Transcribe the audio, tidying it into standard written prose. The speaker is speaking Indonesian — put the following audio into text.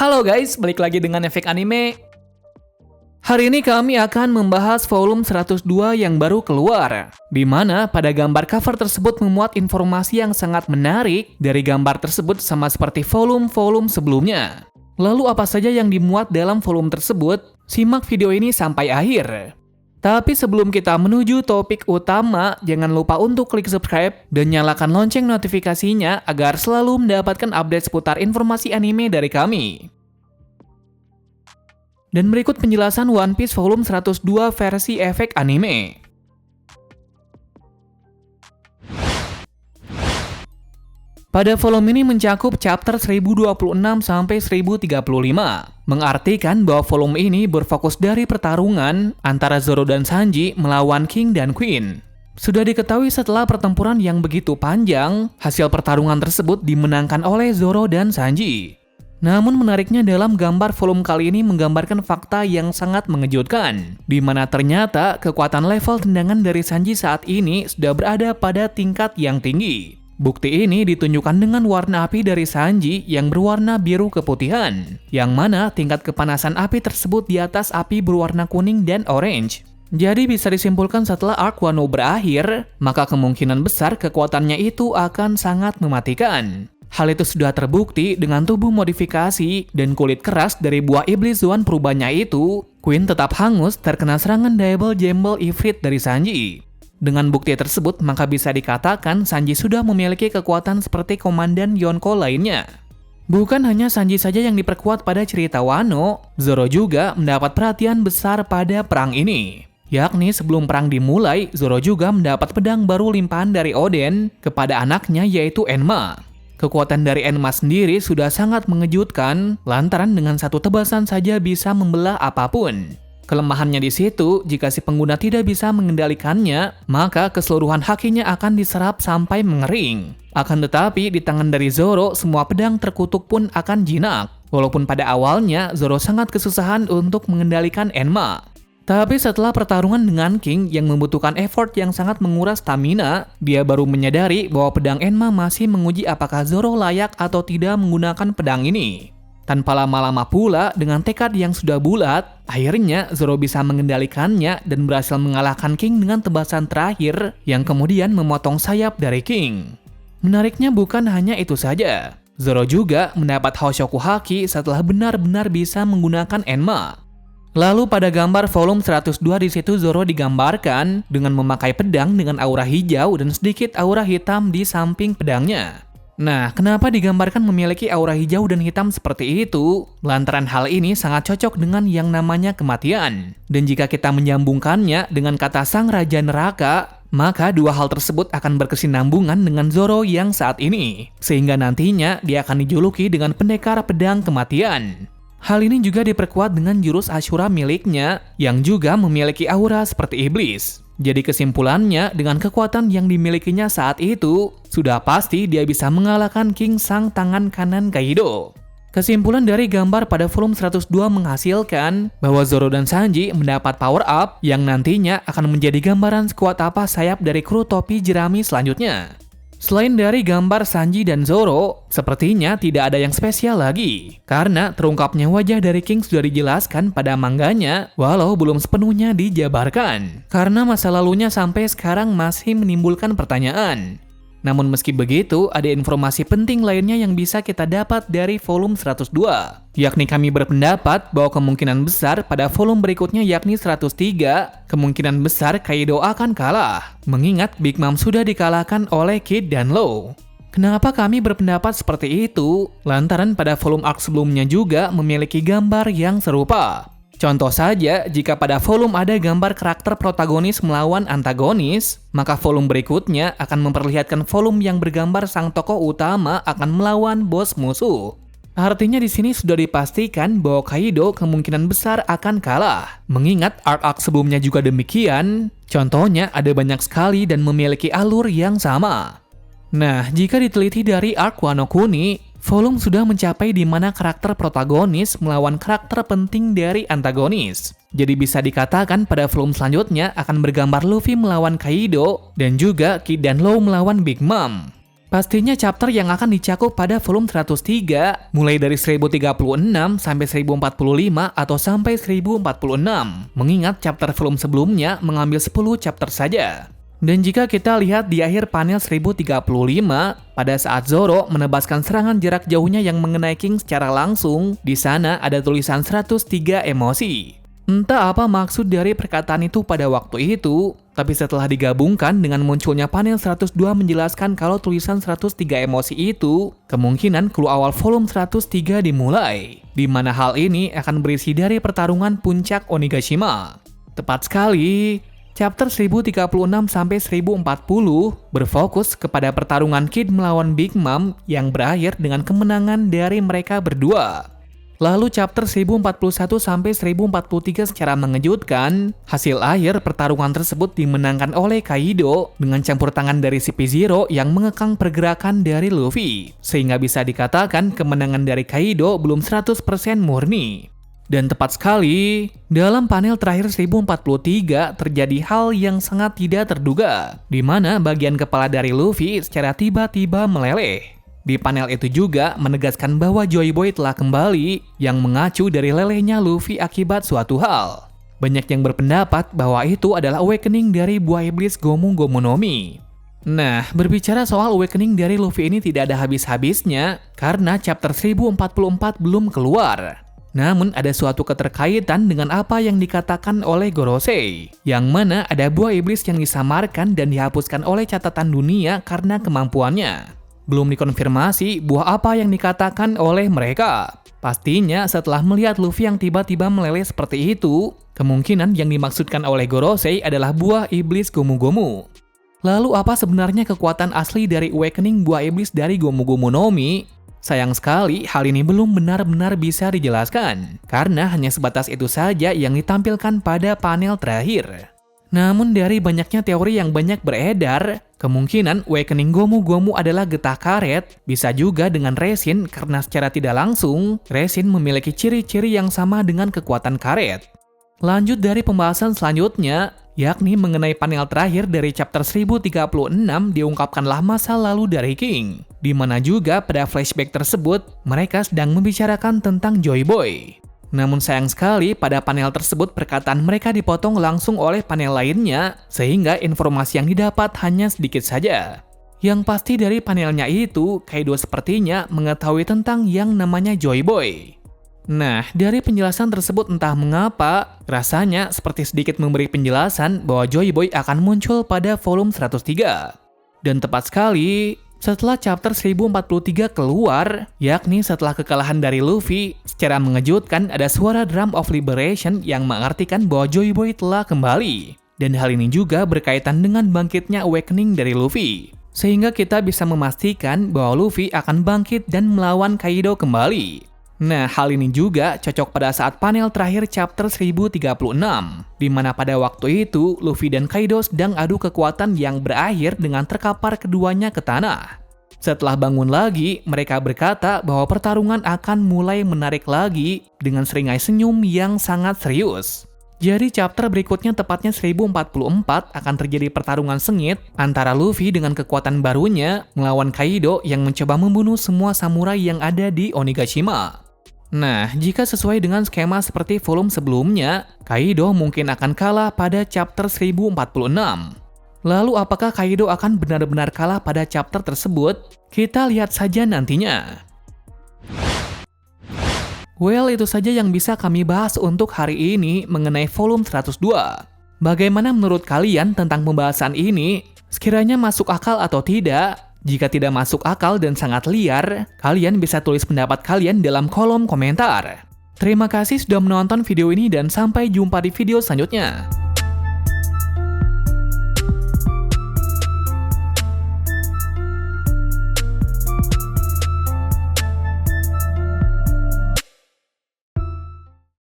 Halo guys, balik lagi dengan Efek Anime. Hari ini kami akan membahas volume 102 yang baru keluar, di mana pada gambar cover tersebut memuat informasi yang sangat menarik. Dari gambar tersebut sama seperti volume-volume sebelumnya. Lalu apa saja yang dimuat dalam volume tersebut? Simak video ini sampai akhir. Tapi sebelum kita menuju topik utama, jangan lupa untuk klik subscribe dan nyalakan lonceng notifikasinya agar selalu mendapatkan update seputar informasi anime dari kami. Dan berikut penjelasan One Piece volume 102 versi Efek Anime. Pada volume ini mencakup chapter 1026 sampai 1035, mengartikan bahwa volume ini berfokus dari pertarungan antara Zoro dan Sanji melawan King dan Queen. Sudah diketahui setelah pertempuran yang begitu panjang, hasil pertarungan tersebut dimenangkan oleh Zoro dan Sanji. Namun menariknya dalam gambar volume kali ini menggambarkan fakta yang sangat mengejutkan, di mana ternyata kekuatan level tendangan dari Sanji saat ini sudah berada pada tingkat yang tinggi. Bukti ini ditunjukkan dengan warna api dari Sanji yang berwarna biru keputihan, yang mana tingkat kepanasan api tersebut di atas api berwarna kuning dan orange. Jadi bisa disimpulkan setelah arc Wano berakhir, maka kemungkinan besar kekuatannya itu akan sangat mematikan. Hal itu sudah terbukti dengan tubuh modifikasi dan kulit keras dari buah iblis Zoan perubahannya itu, Queen tetap hangus terkena serangan Double Jumble Ifrit dari Sanji. Dengan bukti tersebut, maka bisa dikatakan Sanji sudah memiliki kekuatan seperti Komandan Yonko lainnya. Bukan hanya Sanji saja yang diperkuat pada cerita Wano, Zoro juga mendapat perhatian besar pada perang ini. Yakni sebelum perang dimulai, Zoro juga mendapat pedang baru limpahan dari Oden kepada anaknya yaitu Enma. Kekuatan dari Enma sendiri sudah sangat mengejutkan, lantaran dengan satu tebasan saja bisa membelah apapun. Kelemahannya di situ, jika si pengguna tidak bisa mengendalikannya, maka keseluruhan hakinya akan diserap sampai mengering. Akan tetapi, di tangan dari Zoro, semua pedang terkutuk pun akan jinak. Walaupun pada awalnya, Zoro sangat kesusahan untuk mengendalikan Enma. Tapi setelah pertarungan dengan King yang membutuhkan effort yang sangat menguras stamina, dia baru menyadari bahwa pedang Enma masih menguji apakah Zoro layak atau tidak menggunakan pedang ini. Tanpa lama-lama pula, dengan tekad yang sudah bulat, akhirnya Zoro bisa mengendalikannya dan berhasil mengalahkan King dengan tebasan terakhir yang kemudian memotong sayap dari King. Menariknya bukan hanya itu saja, Zoro juga mendapat Hoshoku Haki setelah benar-benar bisa menggunakan Enma. Lalu pada gambar volume 102 di situ Zoro digambarkan dengan memakai pedang dengan aura hijau dan sedikit aura hitam di samping pedangnya. Nah, kenapa digambarkan memiliki aura hijau dan hitam seperti itu? Lantaran hal ini sangat cocok dengan yang namanya kematian. Dan jika kita menyambungkannya dengan kata Sang Raja Neraka, maka dua hal tersebut akan berkesinambungan dengan Zoro yang saat ini. Sehingga nantinya dia akan dijuluki dengan pendekar pedang kematian. Hal ini juga diperkuat dengan jurus Ashura miliknya yang juga memiliki aura seperti iblis. Jadi kesimpulannya, dengan kekuatan yang dimilikinya saat itu, sudah pasti dia bisa mengalahkan King sang tangan kanan Kaido. Kesimpulan dari gambar pada volume 102 menghasilkan bahwa Zoro dan Sanji mendapat power up yang nantinya akan menjadi gambaran sekuat apa sayap dari kru topi jerami selanjutnya. Selain dari gambar Sanji dan Zoro, sepertinya tidak ada yang spesial lagi. Karena terungkapnya wajah dari King sudah dijelaskan pada mangganya, walau belum sepenuhnya dijabarkan. Karena masa lalunya sampai sekarang masih menimbulkan pertanyaan. Namun meski begitu, ada informasi penting lainnya yang bisa kita dapat dari volume 102. Yakni kami berpendapat bahwa kemungkinan besar pada volume berikutnya yakni 103, kemungkinan besar Kaido akan kalah. Mengingat Big Mom sudah dikalahkan oleh Kid dan Law. Kenapa kami berpendapat seperti itu? Lantaran pada volume arc sebelumnya juga memiliki gambar yang serupa. Contoh saja, jika pada volume ada gambar karakter protagonis melawan antagonis, maka volume berikutnya akan memperlihatkan volume yang bergambar sang tokoh utama akan melawan bos musuh. Artinya di sini sudah dipastikan bahwa Kaido kemungkinan besar akan kalah. Mengingat arc-arc sebelumnya juga demikian, contohnya ada banyak sekali dan memiliki alur yang sama. Nah, jika diteliti dari arc Wano Kuni, volume sudah mencapai di mana karakter protagonis melawan karakter penting dari antagonis. Jadi bisa dikatakan pada volume selanjutnya akan bergambar Luffy melawan Kaido dan juga Kid dan Law melawan Big Mom. Pastinya chapter yang akan dicakup pada volume 103 mulai dari 1036 sampai 1045 atau sampai 1046, mengingat chapter volume sebelumnya mengambil 10 chapter saja. Dan jika kita lihat di akhir panel 1035, pada saat Zoro menebaskan serangan jarak jauhnya yang mengenai King secara langsung, di sana ada tulisan 103 emosi. Entah apa maksud dari perkataan itu pada waktu itu, tapi setelah digabungkan dengan munculnya panel 102 menjelaskan kalau tulisan 103 emosi itu, kemungkinan clue awal volume 103 dimulai, di mana hal ini akan berisi dari pertarungan puncak Onigashima. Tepat sekali, chapter 1036 sampai 1040 berfokus kepada pertarungan Kid melawan Big Mom yang berakhir dengan kemenangan dari mereka berdua. Lalu chapter 1041 sampai 1043 secara mengejutkan, hasil akhir pertarungan tersebut dimenangkan oleh Kaido dengan campur tangan dari CP0 yang mengekang pergerakan dari Luffy, sehingga bisa dikatakan kemenangan dari Kaido belum 100% murni. Dan tepat sekali, dalam panel terakhir 1043 terjadi hal yang sangat tidak terduga, di mana bagian kepala dari Luffy secara tiba-tiba meleleh. Di panel itu juga menegaskan bahwa Joy Boy telah kembali yang mengacu dari lelehnya Luffy akibat suatu hal. Banyak yang berpendapat bahwa itu adalah awakening dari buah iblis Gomu Gomu no Mi. Nah, berbicara soal awakening dari Luffy ini tidak ada habis-habisnya karena chapter 1044 belum keluar. Namun ada suatu keterkaitan dengan apa yang dikatakan oleh Gorosei, yang mana ada buah iblis yang disamarkan dan dihapuskan oleh catatan dunia karena kemampuannya. Belum dikonfirmasi buah apa yang dikatakan oleh mereka. Pastinya setelah melihat Luffy yang tiba-tiba meleleh seperti itu, kemungkinan yang dimaksudkan oleh Gorosei adalah buah iblis Gomu Gomu. Lalu apa sebenarnya kekuatan asli dari awakening buah iblis dari Gomu Gomu no Mi? Sayang sekali hal ini belum benar-benar bisa dijelaskan, karena hanya sebatas itu saja yang ditampilkan pada panel terakhir. Namun dari banyaknya teori yang banyak beredar, kemungkinan awakening Gomu Gomu adalah getah karet, bisa juga dengan resin karena secara tidak langsung, resin memiliki ciri-ciri yang sama dengan kekuatan karet. Lanjut dari pembahasan selanjutnya, yakni mengenai panel terakhir dari chapter 1036 diungkapkanlah masa lalu dari King, di mana juga pada flashback tersebut, mereka sedang membicarakan tentang Joy Boy. Namun sayang sekali pada panel tersebut perkataan mereka dipotong langsung oleh panel lainnya, sehingga informasi yang didapat hanya sedikit saja. Yang pasti dari panelnya itu, Kaido sepertinya mengetahui tentang yang namanya Joy Boy. Nah, dari penjelasan tersebut entah mengapa, rasanya seperti sedikit memberi penjelasan bahwa Joy Boy akan muncul pada volume 103. Dan tepat sekali, setelah chapter 1043 keluar, yakni setelah kekalahan dari Luffy, secara mengejutkan ada suara Drum of Liberation yang mengartikan bahwa Joy Boy telah kembali. Dan hal ini juga berkaitan dengan bangkitnya awakening dari Luffy. Sehingga kita bisa memastikan bahwa Luffy akan bangkit dan melawan Kaido kembali. Nah, hal ini juga cocok pada saat panel terakhir chapter 1036, di mana pada waktu itu Luffy dan Kaido sedang adu kekuatan yang berakhir dengan terkapar keduanya ke tanah. Setelah bangun lagi, mereka berkata bahwa pertarungan akan mulai menarik lagi dengan seringai senyum yang sangat serius. Jadi chapter berikutnya tepatnya 1044 akan terjadi pertarungan sengit antara Luffy dengan kekuatan barunya melawan Kaido yang mencoba membunuh semua samurai yang ada di Onigashima. Nah, jika sesuai dengan skema seperti volume sebelumnya, Kaido mungkin akan kalah pada chapter 1046. Lalu apakah Kaido akan benar-benar kalah pada chapter tersebut? Kita lihat saja nantinya. Well, itu saja yang bisa kami bahas untuk hari ini mengenai volume 102. Bagaimana menurut kalian tentang pembahasan ini? Sekiranya masuk akal atau tidak? Jika tidak masuk akal dan sangat liar, kalian bisa tulis pendapat kalian dalam kolom komentar. Terima kasih sudah menonton video ini dan sampai jumpa di video selanjutnya.